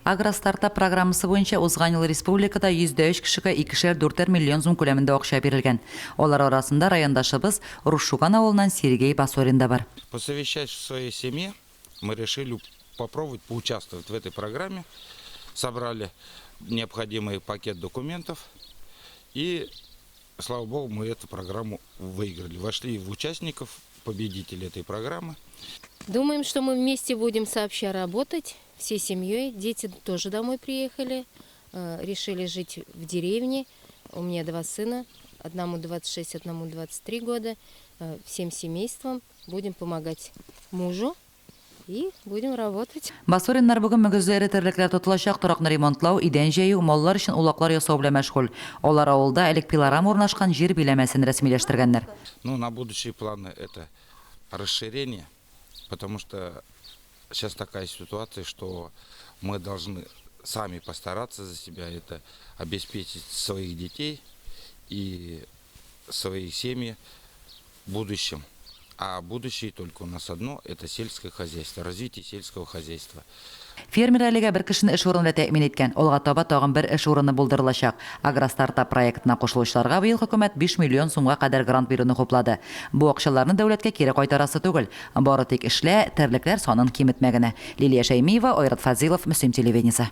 Агростартап программасы бойынша узган ел республикада 103 кешегә 2,4 миллион сум күләмендә акча бирелгән. Алар арасында райондашыбыз Рушуган авылыннан Сергей Басорин да бар. Посовещаясь в своей семье, мы решили попробовать поучаствовать в этой программе. Собрали необходимый пакет документов и, слава богу, мы эту программу выиграли. Вошли в участников, победителей этой программы. Думаем, что мы вместе будем сообща работать, всей семьей. Дети тоже домой приехали, решили жить в деревне. У меня 2 сына, одному 26, одному 23 года. Всем семейством будем помогать мужу и будем работать. Басориннар бүген мөгезле эретерлекләр тотылачак торакны ремонтлау, идән җәю, маллар өчен улаклар ясау белән мәшгуль. Алар авылда элек пилорама урнашкан җир биләмәсен рәсмиләштергәннәр. Ну, на будущие планы это расширение, потому что сейчас такая ситуация, что мы должны сами постараться за себя, это обеспечить своих детей и свои семьи будущим. А будущее только у нас одно – это сельское хозяйство, развитие сельского хозяйства. Фермер әлегә бер кешене эш урыны тәэмин иткән. Алга таба тагын бер эш урыны булдырылачак. Агростартап проектына кушылучыларга быел хөкүмәт 5 миллион сумга кадәр грант бирүне хуплады. Бу акчаларны дәүләткә кире кайтарасы түгел. Бары тик эшлә, терлекләр санын киметмәгәне. Лилия Шәймиева, Айрат Фазилов, Мөслим телевидениесе.